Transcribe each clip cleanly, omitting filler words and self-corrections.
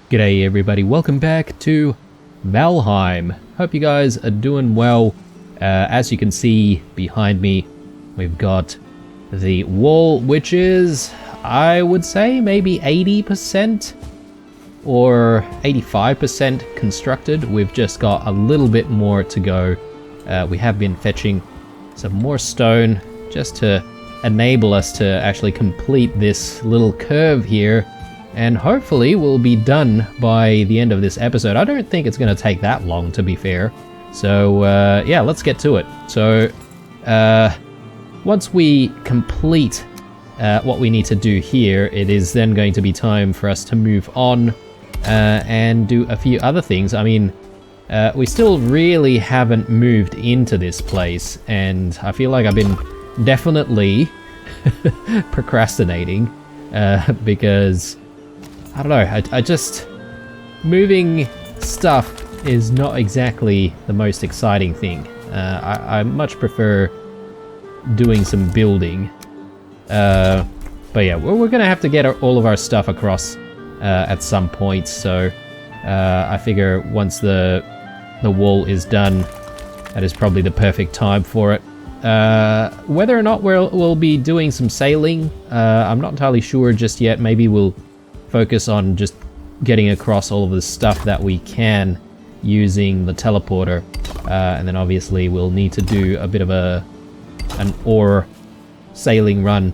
G'day everybody, welcome back to Valheim. Hope you guys are doing well. As you can see behind me, we've got the wall, which is, I would say, maybe 80% or 85% constructed. We've just got a little bit more to go. We have been fetching some more stone just to enable us to actually complete this little curve here. And hopefully we'll be done by the end of this episode. I don't think it's going to take that long, to be fair. So, yeah, let's get to it. So, once we complete what we need to do here, it is then going to be time for us to move on and do a few other things. I mean, we still really haven't moved into this place, and I feel like I've been definitely procrastinating because... I don't know, I just... moving stuff is not exactly the most exciting thing. I much prefer doing some building. But yeah, we're gonna have to get all of our stuff across at some point, so I figure once the wall is done, that is probably the perfect time for it. Whether or not we'll be doing some sailing, I'm not entirely sure just yet. Maybe we'll focus on just getting across all of the stuff that we can using the teleporter, and then obviously we'll need to do a bit of an ore sailing run,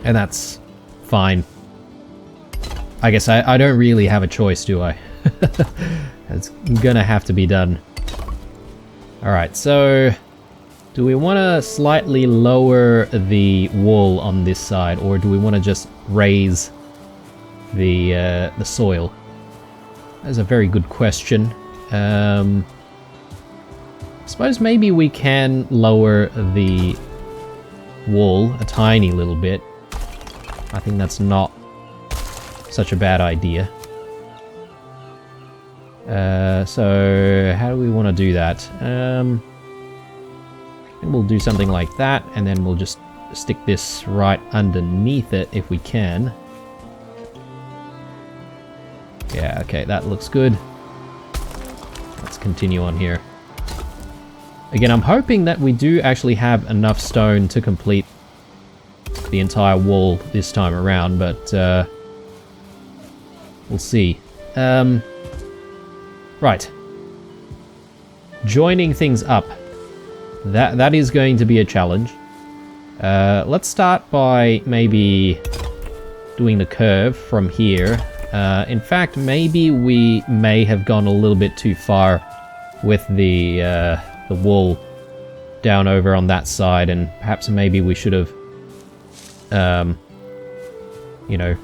and that's fine. I guess I don't really have a choice, do I? It's gonna have to be done. Alright, so do we want to slightly lower the wall on this side, or do we want to just raise the soil? That's a very good question. I suppose maybe we can lower the wall a tiny little bit. I think that's not such a bad idea. So how do we want to do that? I think we'll do something like that, and then we'll just stick this right underneath it if we can. Yeah, okay, that looks good. Let's continue on here. Again, I'm hoping that we do actually have enough stone to complete the entire wall this time around, but we'll see. Right. Joining things up. That is going to be a challenge. Let's start by maybe doing the curve from here. In fact, maybe we may have gone a little bit too far with the wall down over on that side, and perhaps maybe we should have, you know,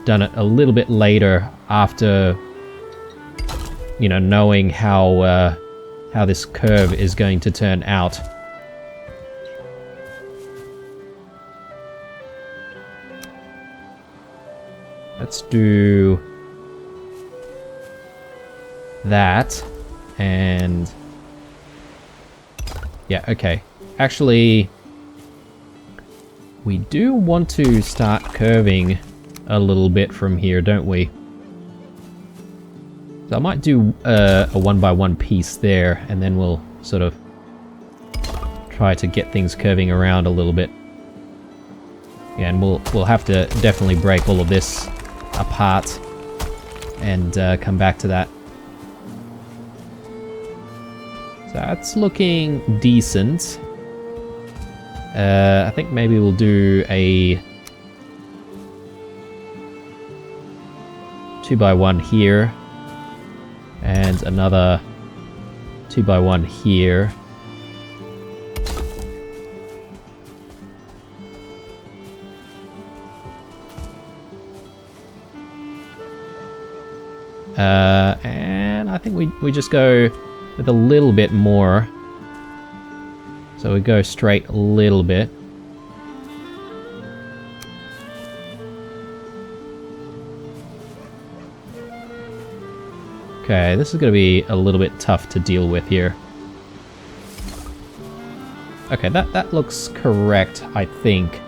done it a little bit later after, you know, knowing how this curve is going to turn out. Let's do that, and yeah, okay. Actually, we do want to start curving a little bit from here, don't we? So I might do a 1x1 piece there, and then we'll sort of try to get things curving around a little bit. Yeah, and we'll have to definitely break all of this apart and come back to that. So that's looking decent. I think maybe we'll do a 2x1 here and another 2x1 here. And I think we just go with a little bit more. So we go straight a little bit. Okay, this is going to be a little bit tough to deal with here. Okay, that looks correct, I think.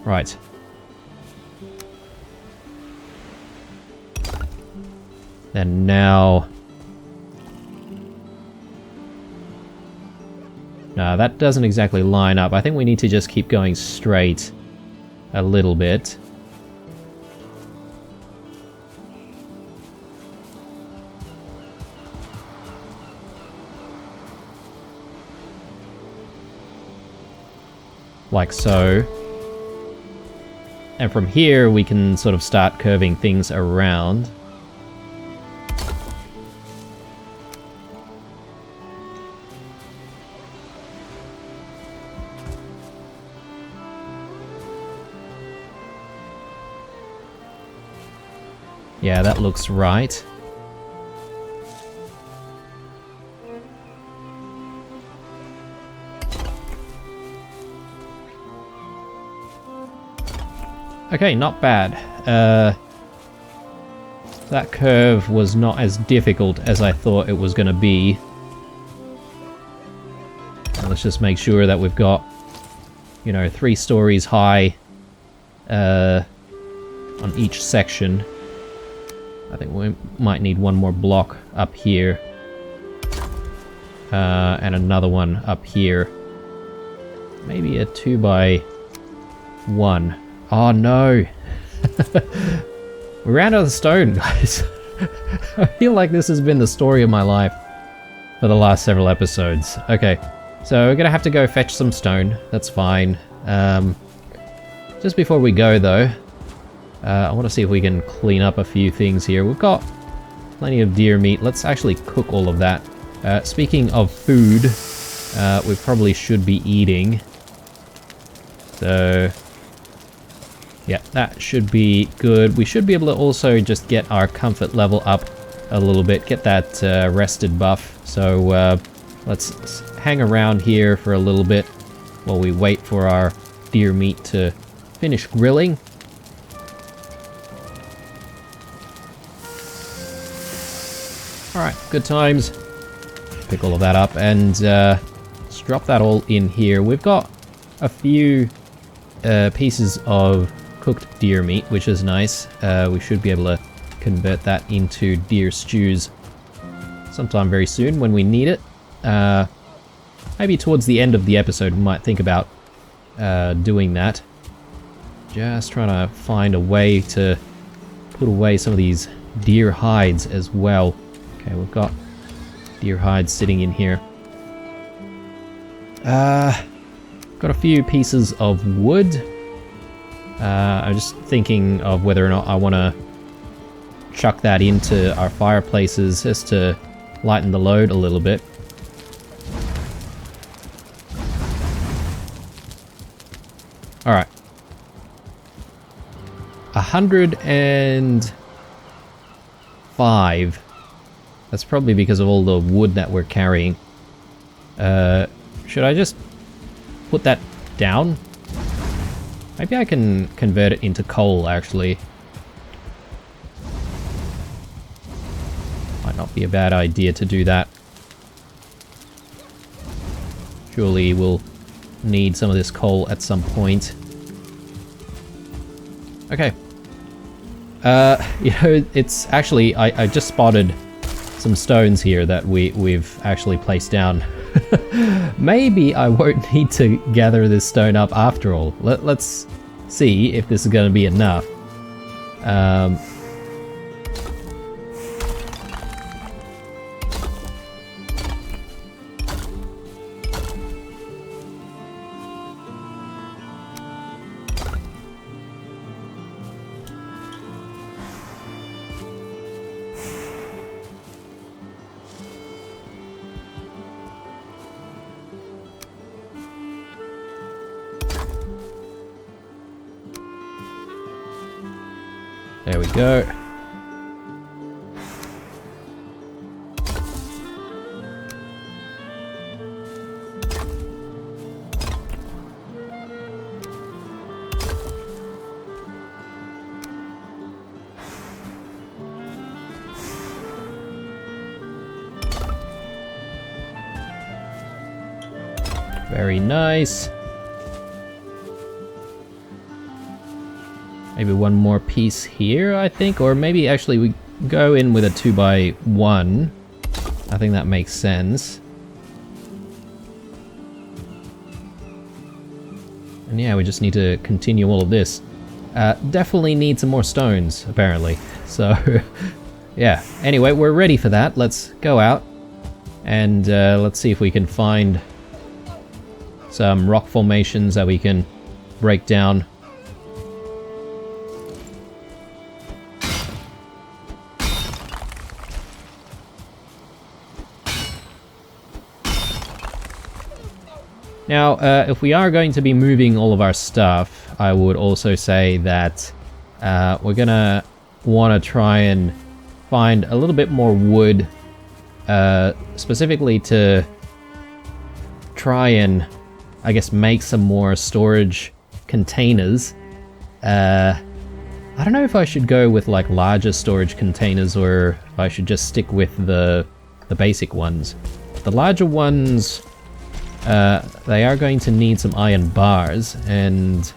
Right. And now... No, that doesn't exactly line up. I think we need to just keep going straight a little bit. Like so. And from here we can sort of start curving things around. Yeah, that looks right. Okay, not bad. That curve was not as difficult as I thought it was going to be. Let's just make sure that we've got, you know, 3 stories high on each section. I think we might need one more block up here. And another one up here. Maybe a 2x1. Oh no! We ran out of stone, guys. I feel like this has been the story of my life for the last several episodes. Okay, so we're gonna have to go fetch some stone. That's fine. Just before we go though, I want to see if we can clean up a few things here. We've got plenty of deer meat. Let's actually cook all of that. Speaking of food, we probably should be eating. So, yeah, that should be good. We should be able to also just get our comfort level up a little bit. Get that rested buff. So, let's hang around here for a little bit while we wait for our deer meat to finish grilling. Alright, good times. Pick all of that up and let's drop that all in here. We've got a few pieces of cooked deer meat, which is nice. We should be able to convert that into deer stews sometime very soon when we need it. Maybe towards the end of the episode we might think about doing that. Just trying to find a way to put away some of these deer hides as well. Okay, we've got deer hides sitting in here. Got a few pieces of wood. I'm just thinking of whether or not I want to chuck that into our fireplaces just to lighten the load a little bit. Alright. 105. That's probably because of all the wood that we're carrying. Should I just put that down? Maybe I can convert it into coal, actually. Might not be a bad idea to do that. Surely we'll need some of this coal at some point. Okay. You know, it's actually... I just spotted some stones here that we've actually placed down. Maybe I won't need to gather this stone up after all. Let's see if this is going to be enough. There we go. Very nice. Maybe one more piece here, I think, or maybe actually we go in with a 2x1. I think that makes sense. And yeah, we just need to continue all of this. Definitely need some more stones, apparently. So, yeah. Anyway, we're ready for that. Let's go out and let's see if we can find some rock formations that we can break down. Now, if we are going to be moving all of our stuff, I would also say that we're gonna want to try and find a little bit more wood, specifically to try and, I guess, make some more storage containers. I don't know if I should go with like larger storage containers or if I should just stick with the basic ones. The larger ones, they are going to need some iron bars, and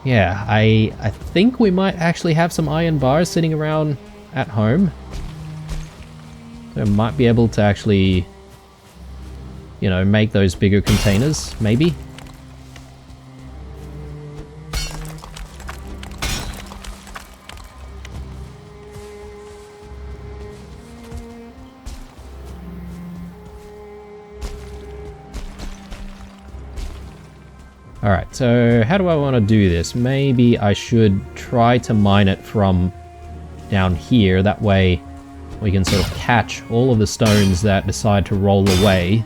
yeah, I think we might actually have some iron bars sitting around at home. So I might be able to actually, you know, make those bigger containers, maybe. Alright, so how do I want to do this? Maybe I should try to mine it from down here. That way we can sort of catch all of the stones that decide to roll away.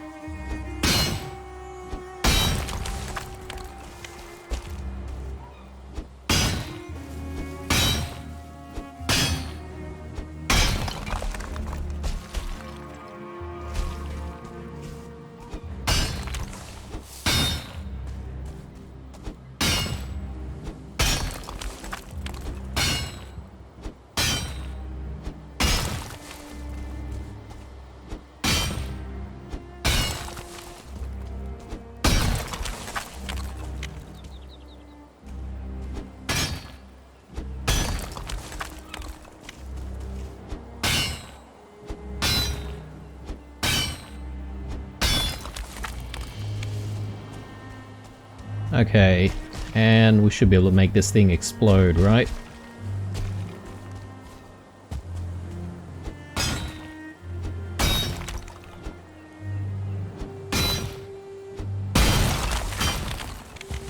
Okay, and we should be able to make this thing explode, right?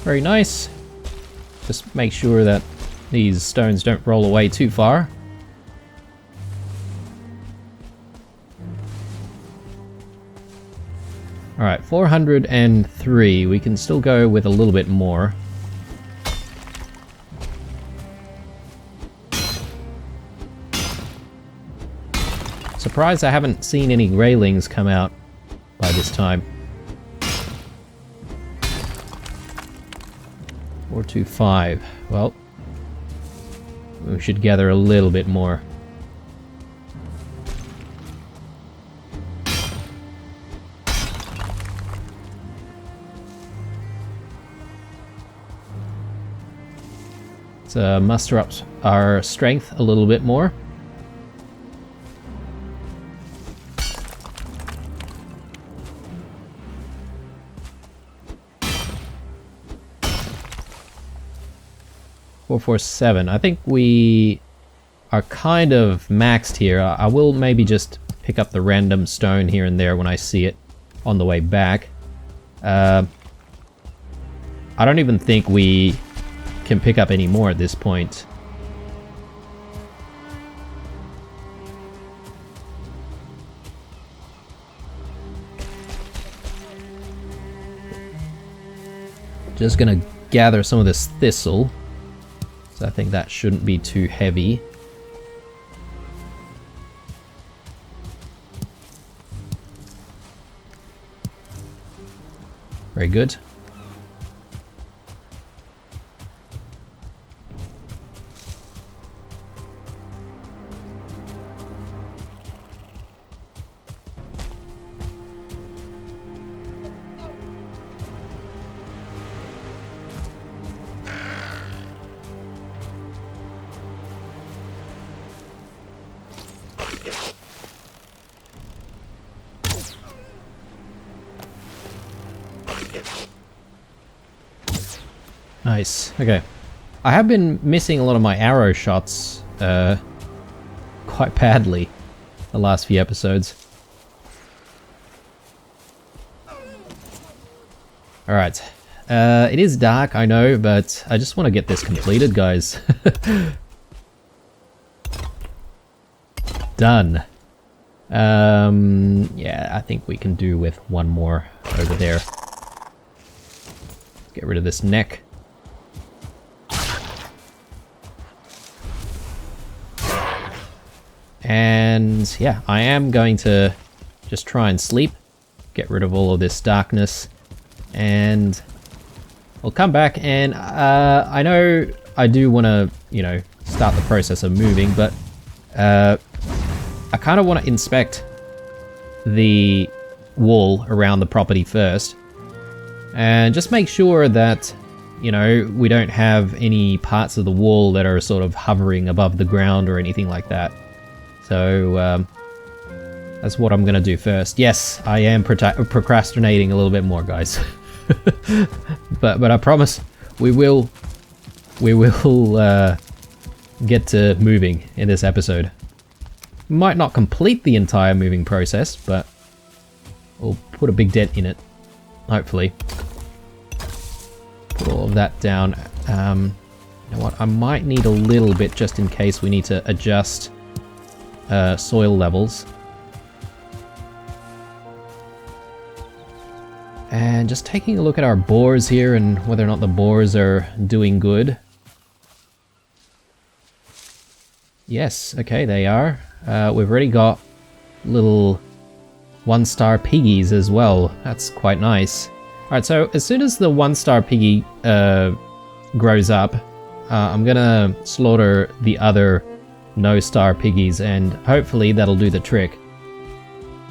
Very nice. Just make sure that these stones don't roll away too far. Alright, 403. We can still go with a little bit more. Surprised I haven't seen any railings come out by this time. 425. Well, we should gather a little bit more. Let's muster up our strength a little bit more. .447. I think we are kind of maxed here. I will maybe just pick up the random stone here and there when I see it on the way back. I don't even think we can pick up any more at this point. Just gonna gather some of this thistle. So I think that shouldn't be too heavy. Very good. Nice. Okay. I have been missing a lot of my arrow shots quite badly the last few episodes. Alright. It is dark, I know, but I just want to get this completed, guys. Done. Yeah, I think we can do with one more over there. Get rid of this neck. And yeah, I am going to just try and sleep, get rid of all of this darkness, and we'll come back. And I know I do want to, you know, start the process of moving, but I kind of want to inspect the wall around the property first and just make sure that, you know, we don't have any parts of the wall that are sort of hovering above the ground or anything like that. So that's what I'm gonna do first. Yes, I am procrastinating a little bit more, guys. but I promise we will get to moving in this episode. Might not complete the entire moving process, but we'll put a big dent in it, hopefully. Put all of that down. You know what? I might need a little bit just in case we need to adjust soil levels. And just taking a look at our bores here and whether or not the bores are doing good. Yes, okay, they are. We've already got little 1-star piggies as well. That's quite nice. Alright, so as soon as the 1-star piggy grows up, I'm gonna slaughter the other no-star piggies, and hopefully that'll do the trick.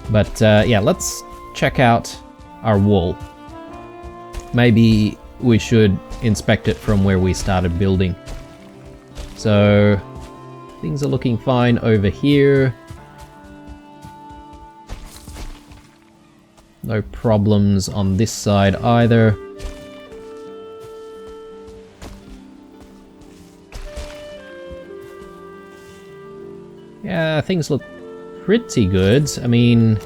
But yeah, let's check out our wall. Maybe we should inspect it from where we started building. So things are looking fine over here. No problems on this side either. Yeah, things look pretty good. I mean,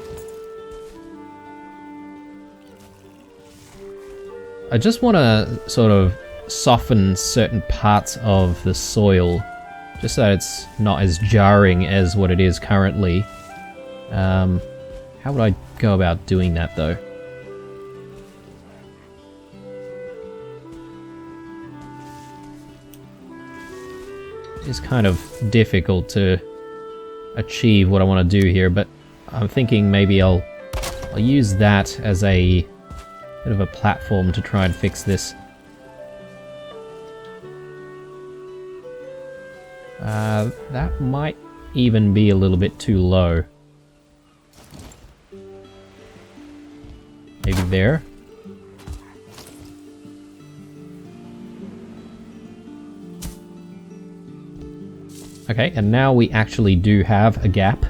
I just want to sort of soften certain parts of the soil, just so it's not as jarring as what it is currently. How would I go about doing that, though? It's kind of difficult to achieve what I want to do here, but I'm thinking maybe I'll use that as a bit of a platform to try and fix this. That might even be a little bit too low. Maybe there. Okay, and now we actually do have a gap.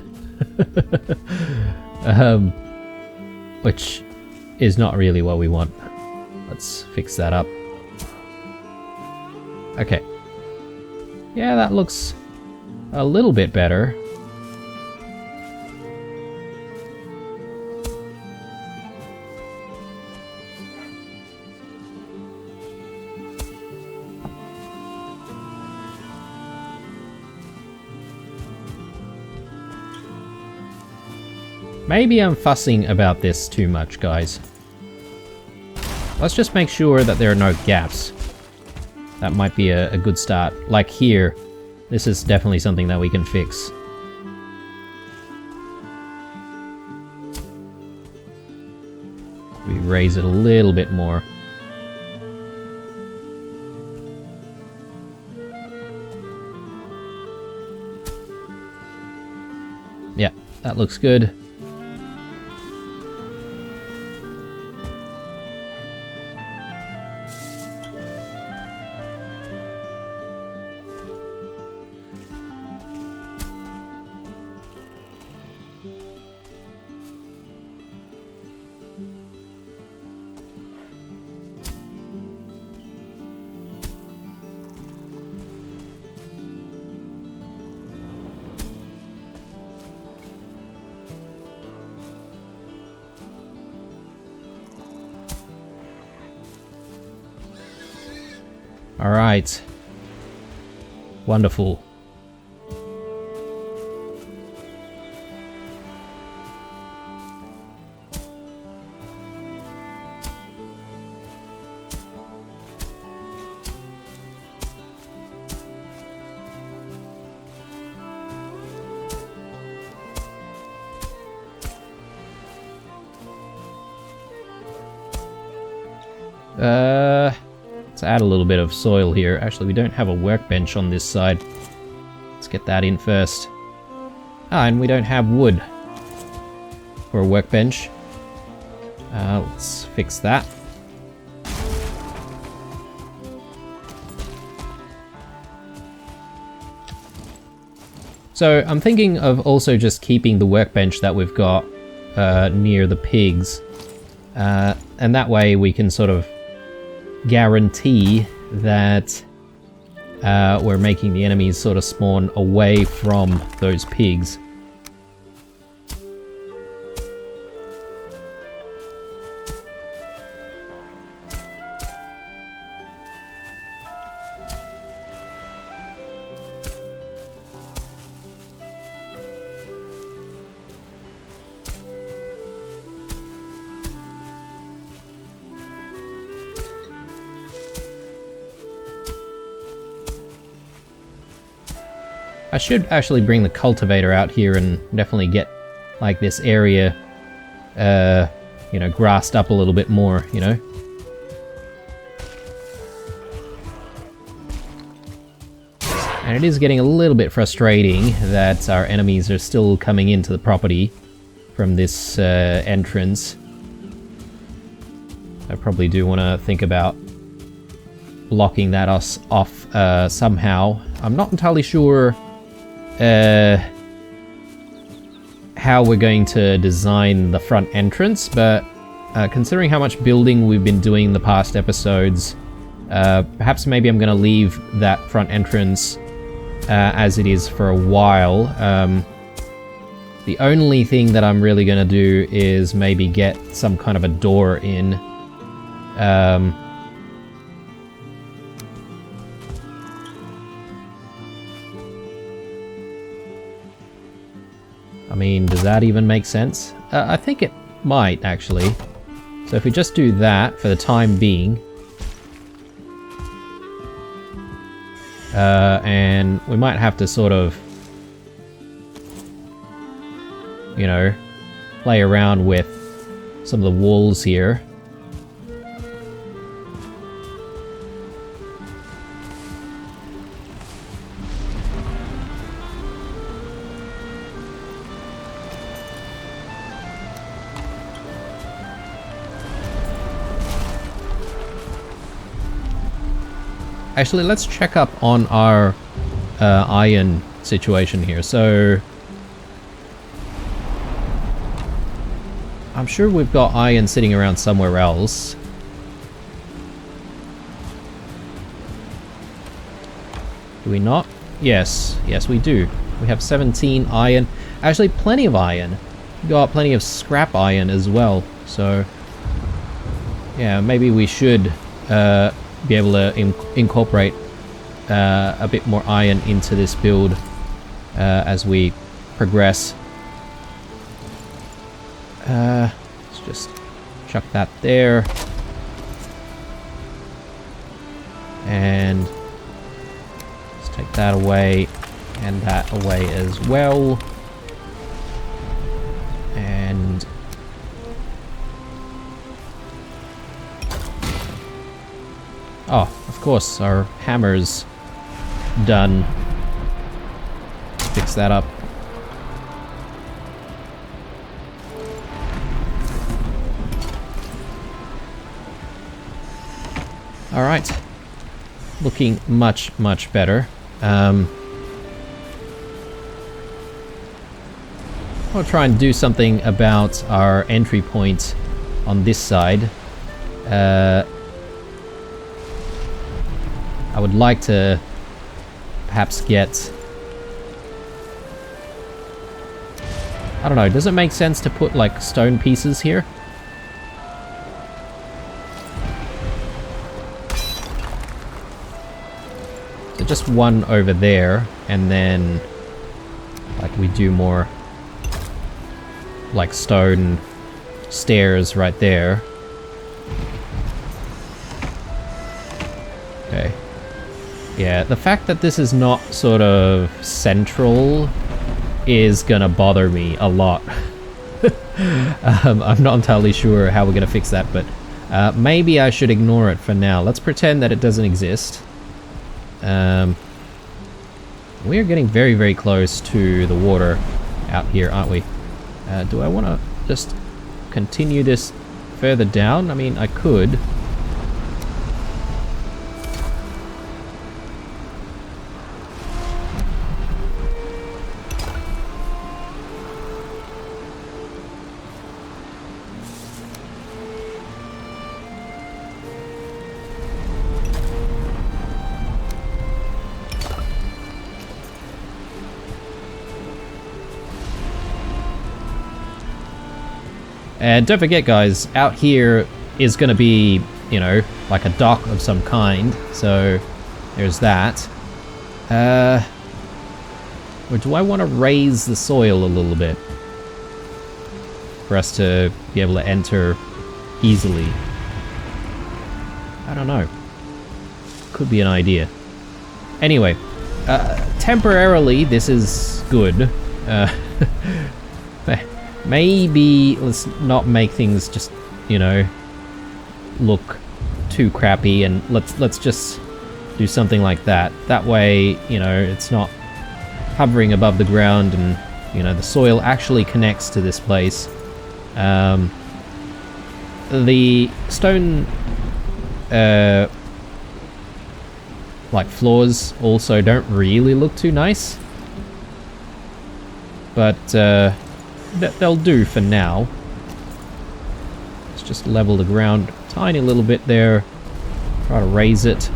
Which is not really what we want. Let's fix that up. Okay. Yeah, that looks a little bit better. Maybe I'm fussing about this too much, guys. Let's just make sure that there are no gaps. That might be a good start. Like here, this is definitely something that we can fix. We raise it a little bit more. Yeah, that looks good. Alright. Wonderful. Let's add a little bit of soil here. Actually, we don't have a workbench on this side. Let's get that in first. Ah, and we don't have wood for a workbench. Let's fix that. So I'm thinking of also just keeping the workbench that we've got near the pigs. And that way we can sort of guarantee that we're making the enemies sort of spawn away from those pigs. I should actually bring the cultivator out here and definitely get, like, this area, you know, grassed up a little bit more, you know? And it is getting a little bit frustrating that our enemies are still coming into the property from this entrance. I probably do want to think about blocking that off somehow. I'm not entirely sure how we're going to design the front entrance, but considering how much building we've been doing in the past episodes, perhaps maybe I'm going to leave that front entrance as it is for a while. The only thing that I'm really going to do is maybe get some kind of a door in. I mean, does that even make sense? I think it might, actually. So if we just do that for the time being. And we might have to sort of, you know, play around with some of the walls here. Actually, let's check up on our iron situation here. So I'm sure we've got iron sitting around somewhere else. Do we not? Yes, yes we do. We have 17 iron. Actually, plenty of iron. We've got plenty of scrap iron as well. So yeah, maybe we should be able to incorporate a bit more iron into this build as we progress. Let's just chuck that there. And let's take that away and that away as well. And oh, of course, our hammer's done. Fix that up. Alright. Looking much, much better. I'll try and do something about our entry point on this side. I would like to perhaps get... I don't know, does it make sense to put like stone pieces here? So just one over there, and then like we do more like stone stairs right there. Okay. Yeah, the fact that this is not sort of central is gonna bother me a lot. I'm not entirely sure how we're gonna fix that, but maybe I should ignore it for now. Let's pretend that it doesn't exist. We are getting very, very close to the water out here, aren't we? Do I want to just continue this further down? I mean, I could. And don't forget, guys, out here is going to be, you know, like a dock of some kind. So there's that. Or do I want to raise the soil a little bit for us to be able to enter easily? I don't know. Could be an idea. Anyway, temporarily this is good. Maybe let's not make things just, you know, look too crappy, and let's just do something like that. That way, you know, it's not hovering above the ground, and, you know, the soil actually connects to this place. The stone like floors also don't really look too nice, but they'll do for now. Let's just level the ground a tiny little bit there. Try to raise it.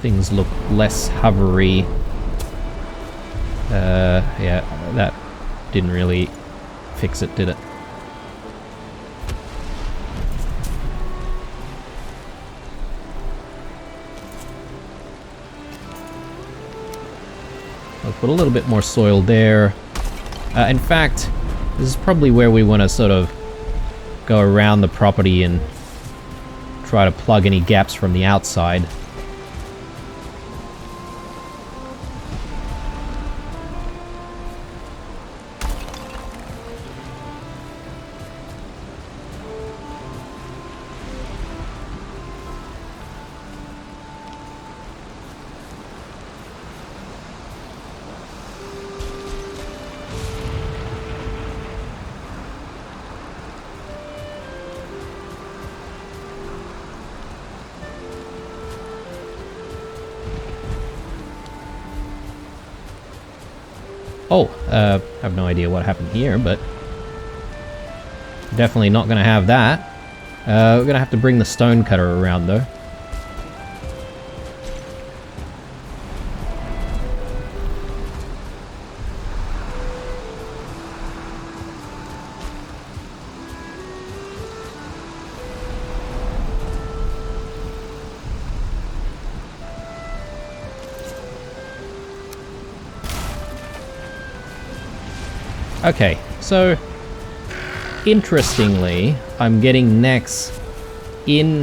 Things look less hovery. Yeah, that didn't really fix it, did it? I'll put a little bit more soil there. In fact, this is probably where we want to sort of go around the property and try to plug any gaps from the outside. Oh, I have no idea what happened here, but definitely not going to have that. We're going to have to bring the stone cutter around, though. Okay, so interestingly, I'm getting necks in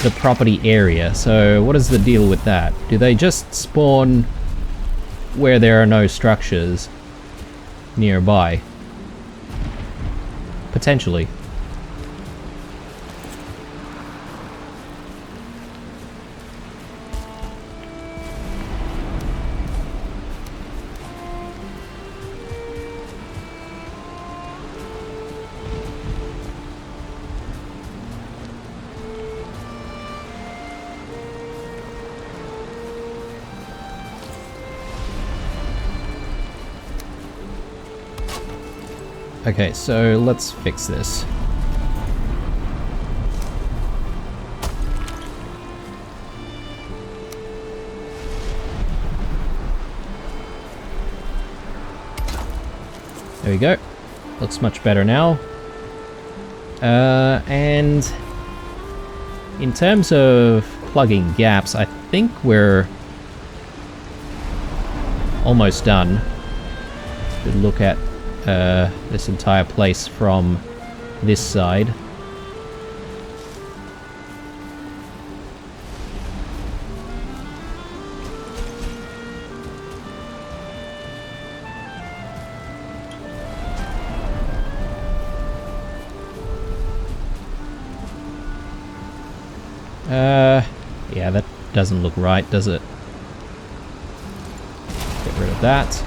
the property area. So what is the deal with that? Do they just spawn where there are no structures nearby? Potentially. Okay, so let's fix this. There we go. looks much better now. And in terms of plugging gaps, I think we're almost done. Should look at this entire place from this side. Yeah, that doesn't look right, does it? Get rid of that.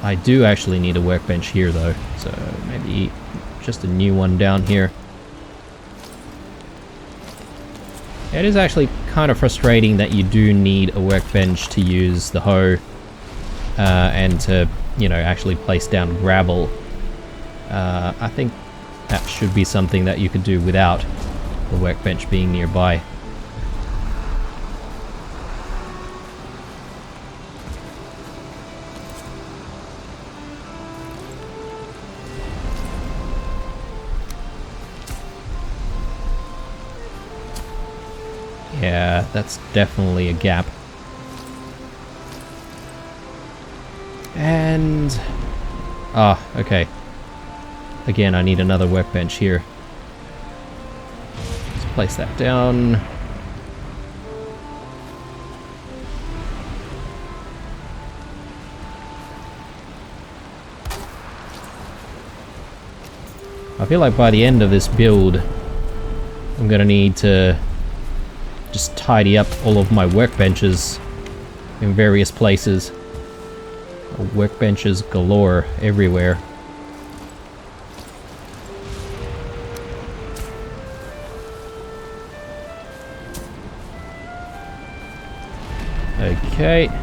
I do actually need a workbench here though, so maybe just a new one down here. It is actually kind of frustrating that you do need a workbench to use the hoe and to, you know, actually place down gravel. I think that should be something that you could do without the workbench being nearby. Yeah, that's definitely a gap. And... ah, okay. Again, I need another workbench here. Let's place that down. I feel like by the end of this build, I'm gonna need to just tidy up all of my workbenches in various places. Workbenches galore everywhere. Okay. And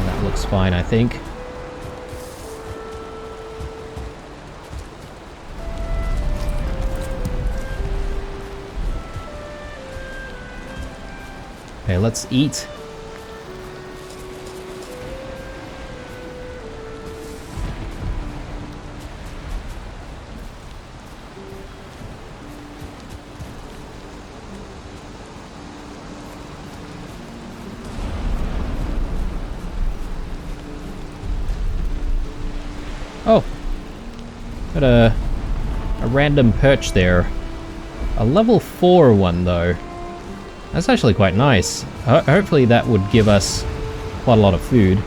that looks fine, I think. Okay, let's eat. Oh, got a random perch there. A level 4 one though. That's actually quite nice. Hopefully that would give us quite a lot of food.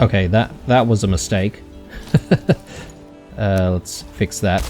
Okay, that was a mistake. Let's fix that.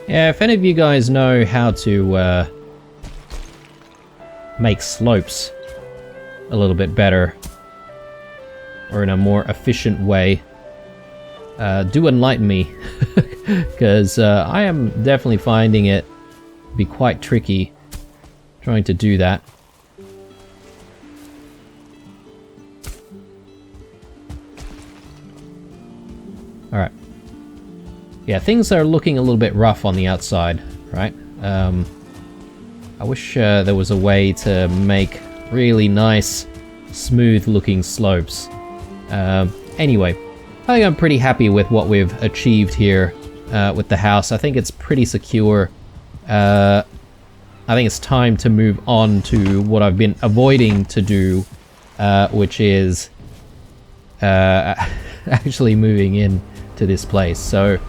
Yeah, if any of you guys know how to make slopes a little bit better, or in a more efficient way, do enlighten me, because I am definitely finding it to be quite tricky trying to do that. Alright. Yeah, things are looking a little bit rough on the outside, right? I wish there was a way to make really nice, smooth-looking slopes. Anyway, I think I'm pretty happy with what we've achieved here with the house. I think it's pretty secure. I think it's time to move on to what I've been avoiding to do, which is actually moving in to this place. So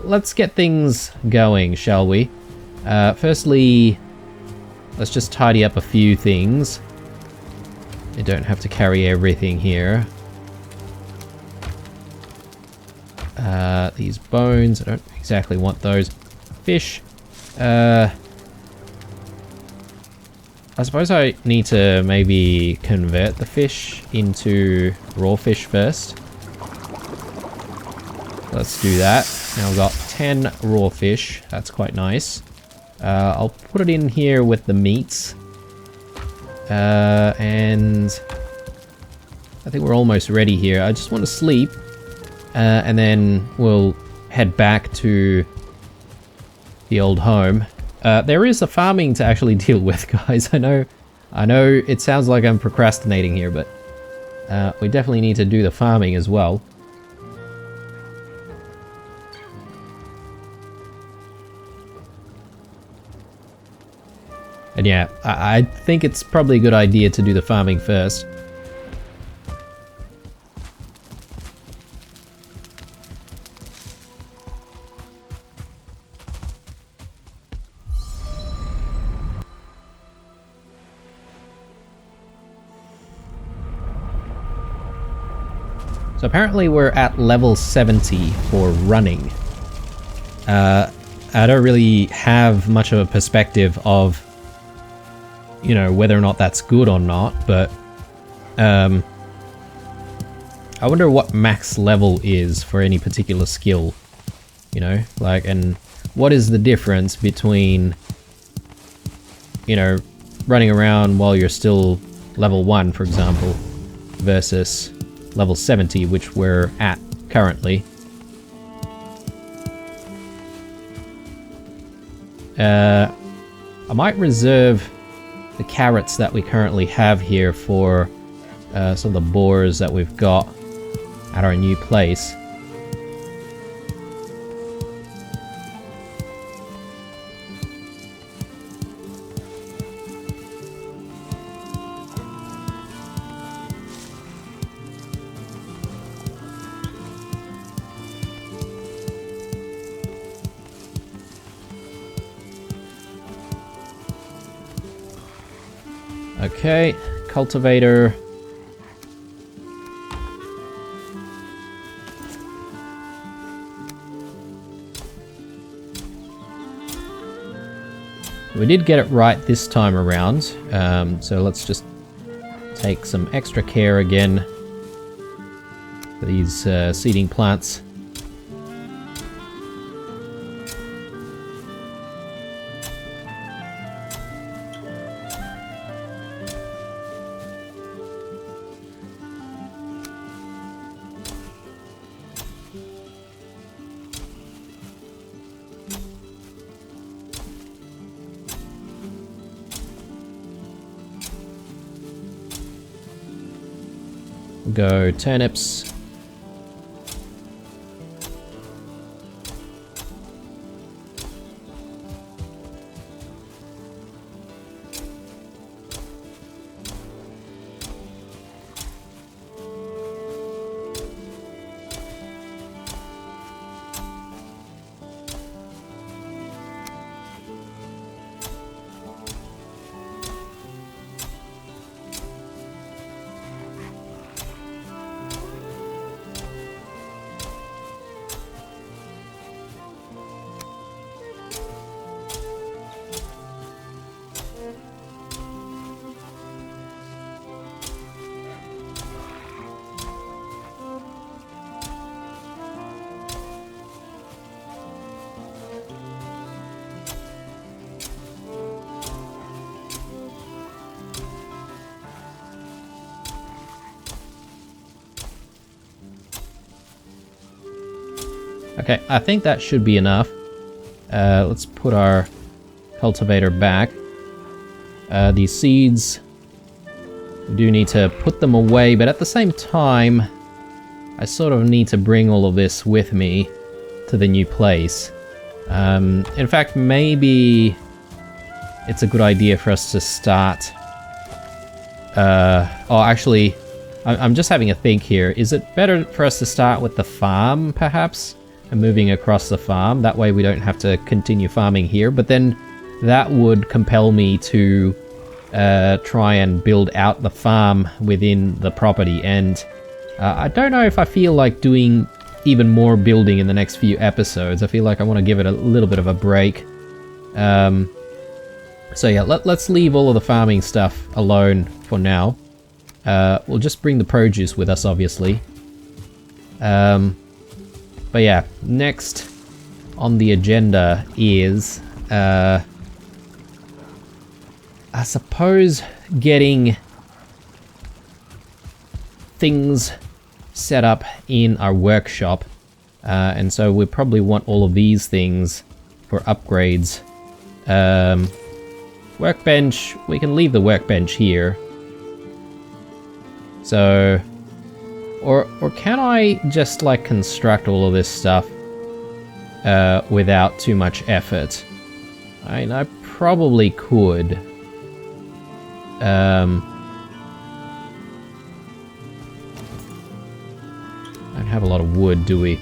let's get things going, shall we? Firstly, let's just tidy up a few things. I don't have to carry everything here. These bones, I don't exactly want those. Fish. I suppose I need to maybe convert the fish into raw fish first. Let's do that. Now we've got 10 raw fish. That's quite nice. I'll put it in here with the meats. And I think we're almost ready here. I just want to sleep. And then we'll head back to the old home. There is a farming to actually deal with, guys. I know it sounds like I'm procrastinating here, but we definitely need to do the farming as well. And yeah, I think it's probably a good idea to do the farming first. So apparently we're at level 70 for running. I don't really have much of a perspective of, you know, whether or not that's good or not, but I wonder what max level is for any particular skill, you know, like, and what is the difference between, you know, running around while you're still level 1, for example, versus level 70, which we're at currently. I might reserve the carrots that we currently have here for some of the boars that we've got at our new place. Okay, cultivator. We did get it right this time around, so let's just take some extra care again for these seeding plants. Go turnips. Okay, I think that should be enough. Let's put our cultivator back. These seeds, we do need to put them away, but at the same time, I sort of need to bring all of this with me to the new place. In fact, maybe it's a good idea for us to start... actually, I'm just having a think here. Is it better for us to start with the farm, perhaps? And moving across the farm? That way we don't have to continue farming here, but then that would compel me to try and build out the farm within the property, and I don't know if I feel like doing even more building in the next few episodes. I feel like I want to give it a little bit of a break. So yeah, let's leave all of the farming stuff alone for now. We'll just bring the produce with us, obviously. But yeah, next on the agenda is, I suppose, getting things set up in our workshop. And so we probably want all of these things for upgrades. Workbench, we can leave the workbench here. So, or can I just like construct all of this stuff without too much effort? I mean, I probably could. Don't have a lot of wood, do we?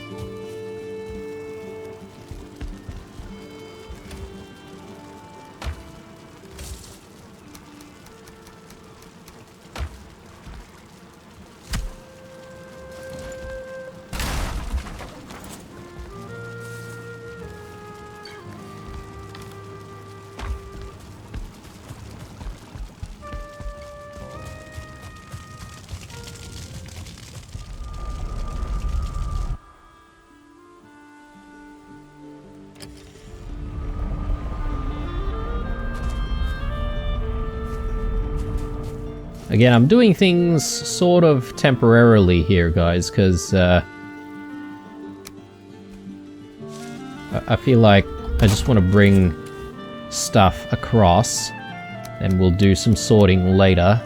Again, I'm doing things sort of temporarily here, guys, because I feel like I just want to bring stuff across, and we'll do some sorting later.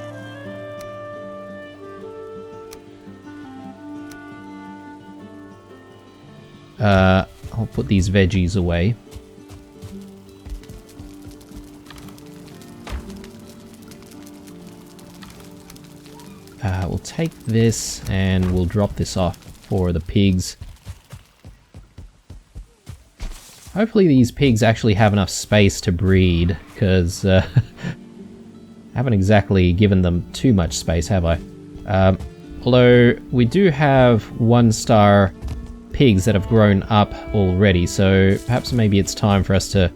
I'll put these veggies away. We'll take this and we'll drop this off for the pigs. Hopefully these pigs actually have enough space to breed, because I haven't exactly given them too much space, have I? Although we do have 1-star pigs that have grown up already, so perhaps maybe it's time for us to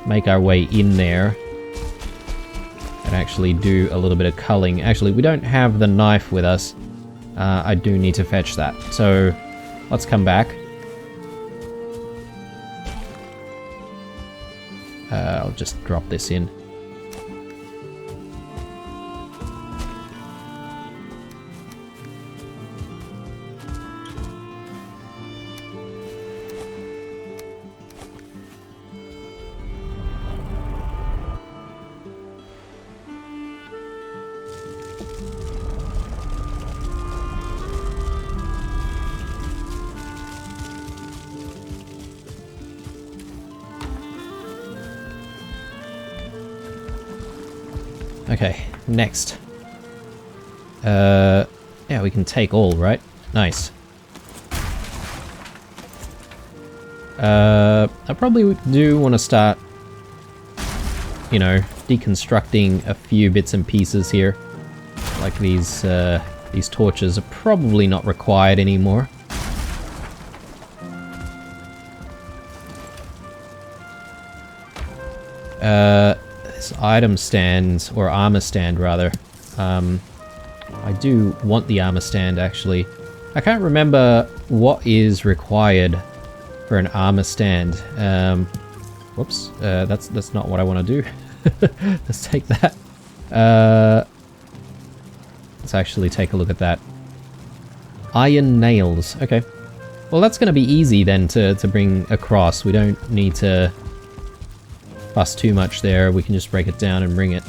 make our way in there and actually do a little bit of culling. Actually, we don't have the knife with us. I do need to fetch that. So let's come back. I'll just drop this in. Okay, next. Yeah, we can take all, right? Nice. I probably do want to start, you know, deconstructing a few bits and pieces here. Like these torches are probably not required anymore. This item stand, or armor stand rather. I do want the armor stand actually. I can't remember what is required for an armor stand. Whoops, that's not what I want to do. Let's take that. Let's actually take a look at that. Iron nails, okay. Well, that's going to be easy then to bring across. We don't need to fuss too much there. We can just break it down and bring it.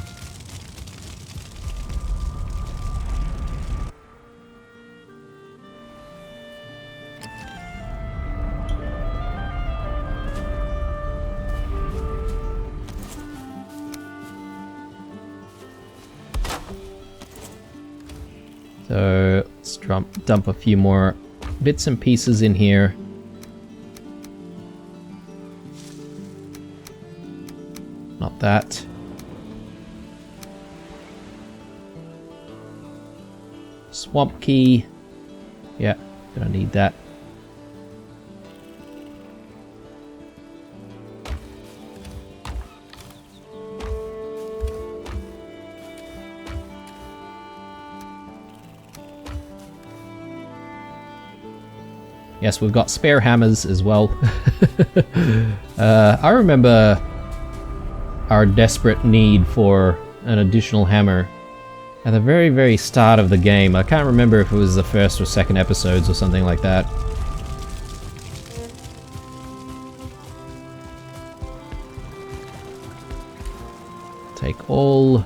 So let's dump a few more bits and pieces in here. Not that. Swamp key. Yeah, gonna need that. Yes, we've got spare hammers as well. I remember our desperate need for an additional hammer at the very, very start of the game. I can't remember if it was the first or second episodes or something like that. Take all,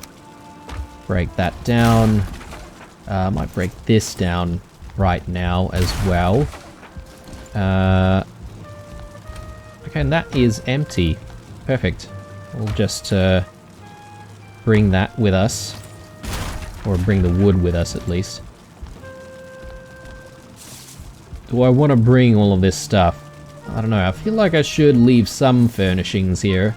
break that down. I might break this down right now as well. Okay, and that is empty. Perfect. We'll just bring that with us. Or bring the wood with us, at least. Do I want to bring all of this stuff? I don't know. I feel like I should leave some furnishings here.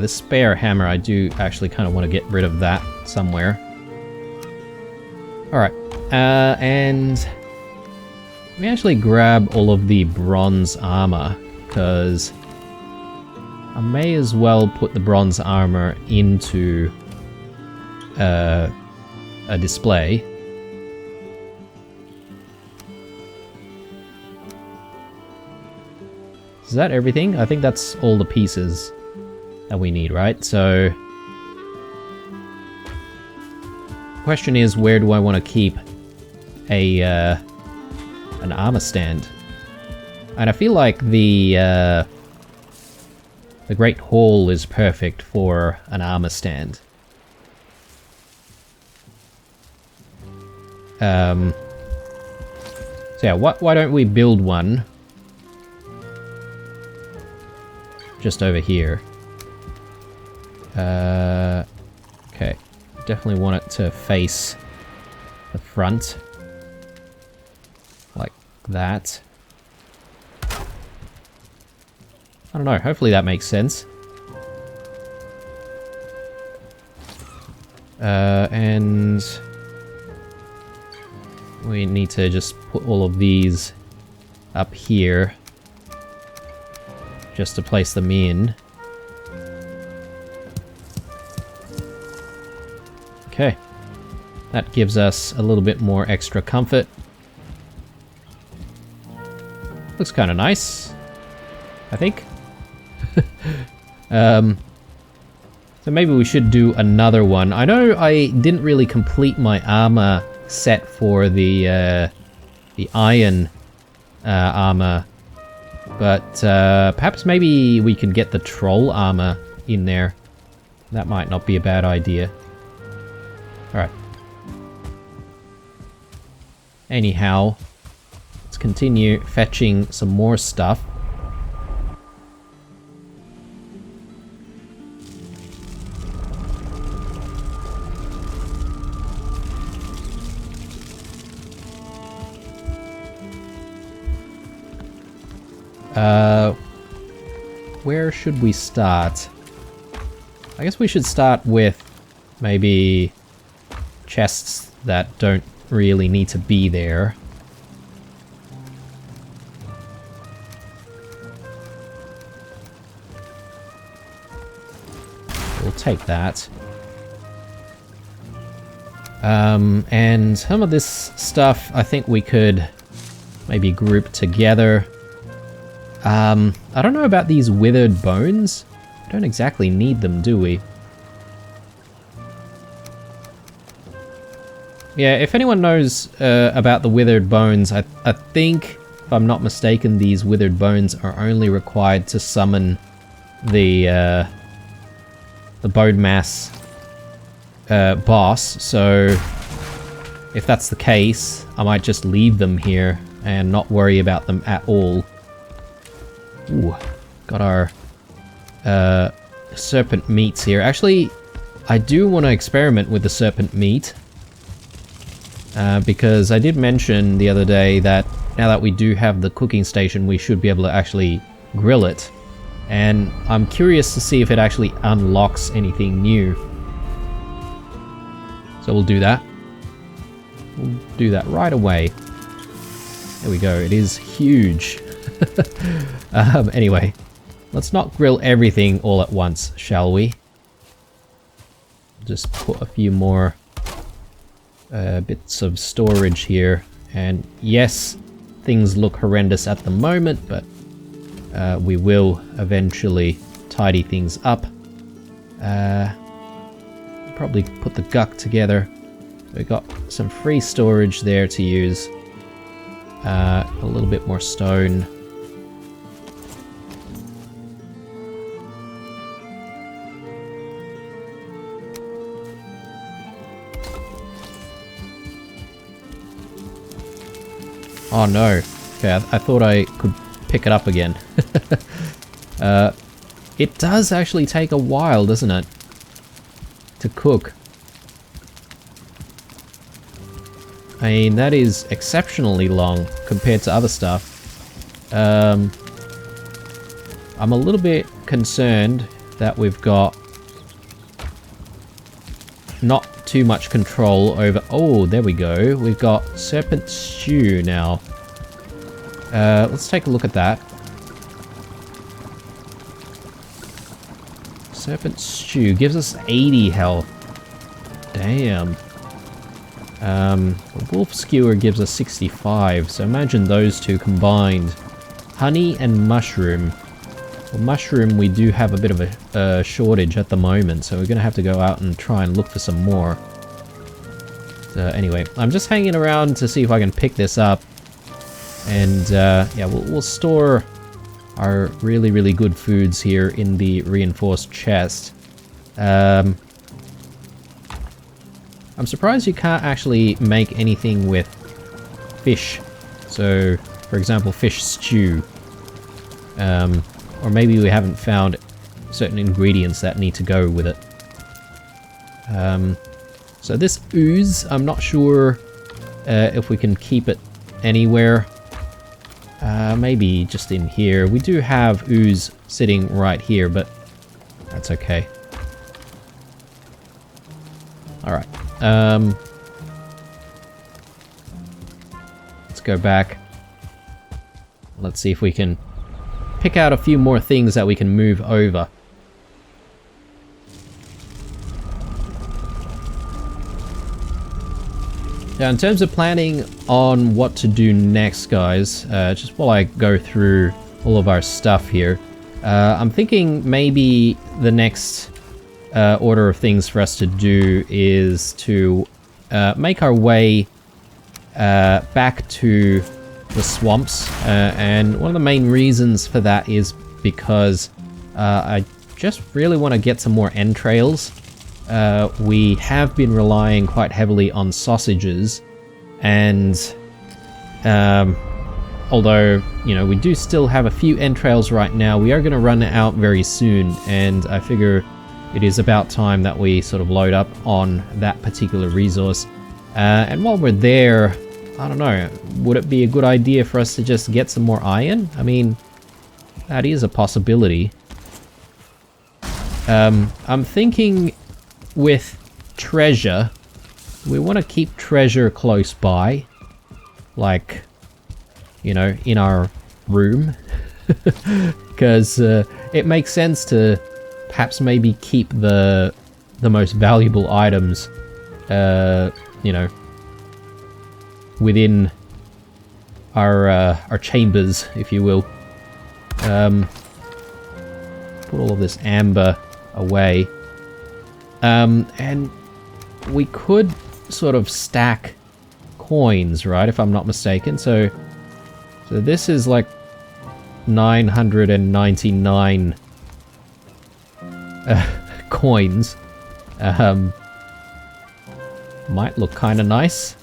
The spare hammer, I do actually kind of want to get rid of that somewhere. Alright, and let me actually grab all of the bronze armor, because I may as well put the bronze armor into a display. Is that everything? I think that's all the pieces that we need, right? So question is, where do I want to keep a an armor stand? And I feel like the Great Hall is perfect for an armor stand. So yeah, why don't we build one just over here? Okay, definitely want it to face the front, like that. I don't know, hopefully that makes sense. And we need to just put all of these up here, just to place them in. Okay, that gives us a little bit more extra comfort. Looks kind of nice, I think. So maybe we should do another one. I know I didn't really complete my armor set for the iron armor, but perhaps maybe we can get the troll armor in there. That might not be a bad idea. Alright. Anyhow, let's continue fetching some more stuff. Where should we start? I guess we should start with maybe chests that don't really need to be there. take that. And some of this stuff I think we could maybe group together. I don't know about these withered bones. We don't exactly need them, do we? Yeah, if anyone knows about the withered bones, I think, if I'm not mistaken, these withered bones are only required to summon the bone mass boss. So if that's the case, I might just leave them here and not worry about them at all. Ooh, got our serpent meats here. Actually, I do want to experiment with the serpent meat. Because I did mention the other day that now that we do have the cooking station, we should be able to actually grill it. And I'm curious to see if it actually unlocks anything new. So we'll do that. We'll do that right away. There we go, it is huge. Anyway, let's not grill everything all at once, shall we? Just put a few more bits of storage here, and yes, things look horrendous at the moment, but we will eventually tidy things up. Probably put the guck together. We got some free storage there to use. A little bit more stone. Oh no. Okay, I thought I could pick it up again. It does actually take a while, doesn't it? To cook. I mean, that is exceptionally long compared to other stuff. I'm a little bit concerned that we've got not too much control over... Oh, there we go. We've got serpent stew now. Let's take a look at that. Serpent stew gives us 80 health. Damn. The wolf skewer gives us 65, so imagine those two combined. Honey and mushroom. Well, mushroom we do have a bit of a shortage at the moment, so we're gonna have to go out and try and look for some more. So anyway, I'm just hanging around to see if I can pick this up. And yeah, we'll store our really, really good foods here in the reinforced chest. I'm surprised you can't actually make anything with fish. So, for example, fish stew. Or maybe we haven't found certain ingredients that need to go with it. So this ooze, I'm not sure if we can keep it anywhere. Maybe just in here. We do have ooze sitting right here, but that's okay. Alright. Let's go back. Let's see if we can pick out a few more things that we can move over. Now, in terms of planning on what to do next, guys, just while I go through all of our stuff here, I'm thinking maybe the next order of things for us to do is to make our way back to the swamps, and one of the main reasons for that is because I just really want to get some more entrails. We have been relying quite heavily on sausages, and although, you know, we do still have a few entrails right now, we are going to run out very soon, and I figure it is about time that we sort of load up on that particular resource. And while we're there, I don't know, would it be a good idea for us to just get some more iron? I mean, that is a possibility. I'm thinking with treasure, we want to keep treasure close by, like, you know, in our room, because it makes sense to perhaps maybe keep the most valuable items, you know, within our chambers, if you will. Put all of this amber away. And we could sort of stack coins, right, if I'm not mistaken. So this is like 999 coins. Might look kind of nice.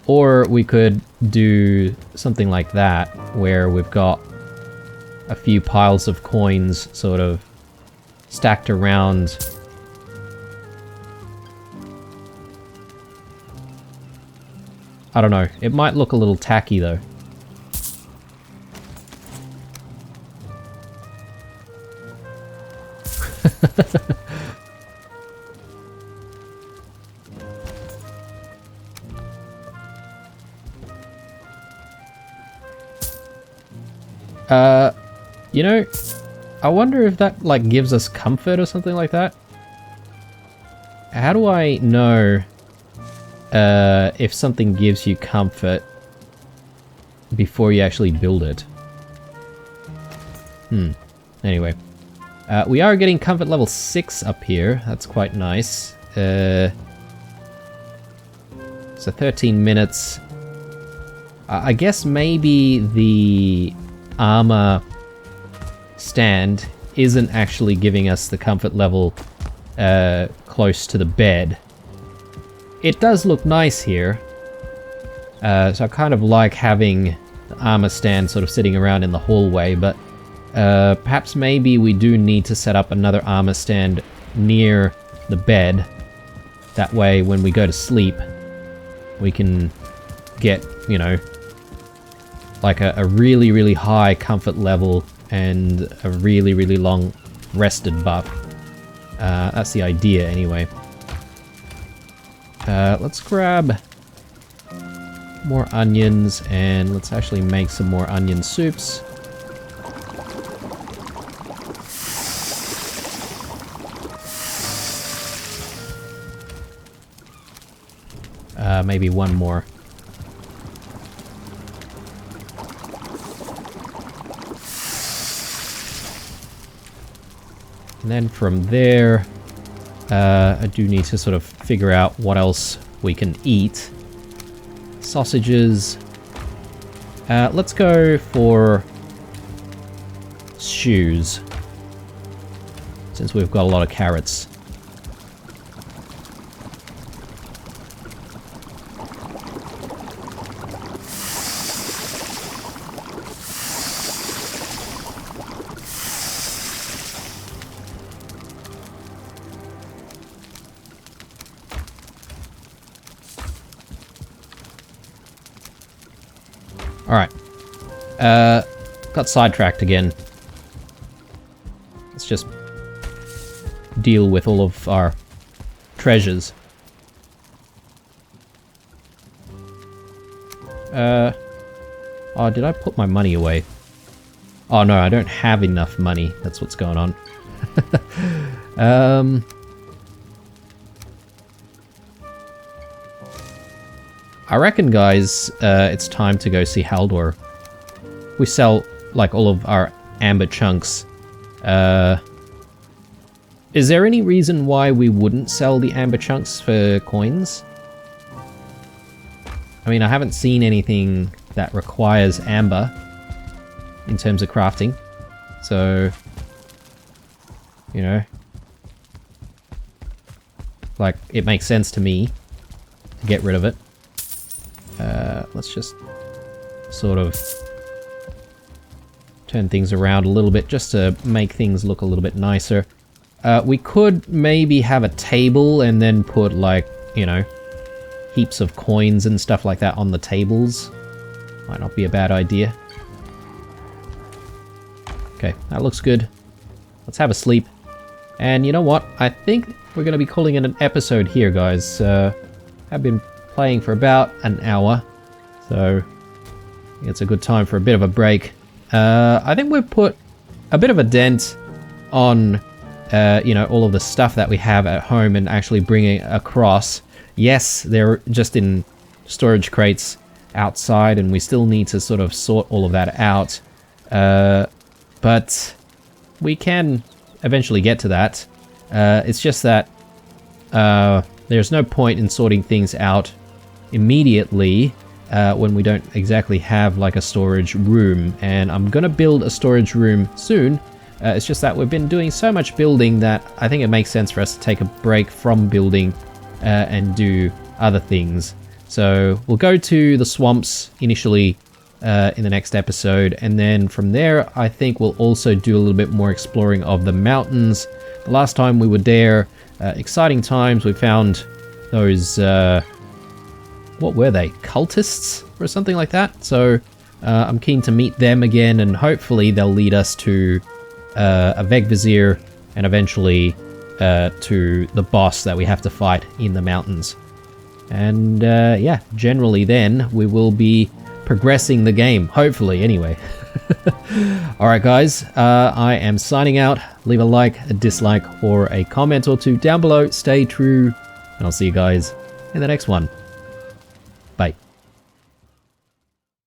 Or we could do something like that, where we've got a few piles of coins sort of stacked around. I don't know. It might look a little tacky though. You know, I wonder if that, like, gives us comfort or something like that. How do I know if something gives you comfort before you actually build it? Anyway. We are getting comfort level 6 up here. That's quite nice. So 13 minutes. I guess maybe the armor stand isn't actually giving us the comfort level close to the bed. It does look nice here. So I kind of like having the armor stand sort of sitting around in the hallway, but perhaps maybe we do need to set up another armor stand near the bed. That way when we go to sleep, we can get, you know, like a really, really high comfort level and a really, really long rested buff. That's the idea anyway. Let's grab more onions and let's actually make some more onion soups. Maybe one more. And then from there, I do need to sort of figure out what else we can eat. Sausages. Let's go for stews, since we've got a lot of carrots. Alright. Got sidetracked again. Let's just deal with all of our treasures. Oh, did I put my money away? Oh no, I don't have enough money. That's what's going on. I reckon, guys, it's time to go see Haldor. We sell, like, all of our amber chunks. Is there any reason why we wouldn't sell the amber chunks for coins? I mean, I haven't seen anything that requires amber in terms of crafting. So, you know, like, it makes sense to me to get rid of it. Let's just sort of turn things around a little bit just to make things look a little bit nicer. We could maybe have a table and then put, like, you know, heaps of coins and stuff like that on the tables. Might not be a bad idea. Okay, that looks good. Let's have a sleep. And you know what? I think we're going to be calling it an episode here, guys. I've been playing for about an hour, so it's a good time for a bit of a break. I think we've put a bit of a dent on you know, all of the stuff that we have at home and actually bring it across. Yes, they're just in storage crates outside, and we still need to sort of sort all of that out. But we can eventually get to that. It's just that there's no point in sorting things out immediately when we don't exactly have like a storage room. And I'm gonna build a storage room soon. It's just that we've been doing so much building that I think it makes sense for us to take a break from building and do other things. So we'll go to the swamps initially in the next episode, and then from there I think we'll also do a little bit more exploring of the mountains. The last time we were there, exciting times. We found those, what were they? Cultists or something like that? So I'm keen to meet them again, and hopefully they'll lead us to a Vegvizier and eventually to the boss that we have to fight in the mountains. And yeah, generally then we will be progressing the game, hopefully anyway. Alright guys, I am signing out. Leave a like, a dislike, or a comment or two down below. Stay true, and I'll see you guys in the next one. Bye.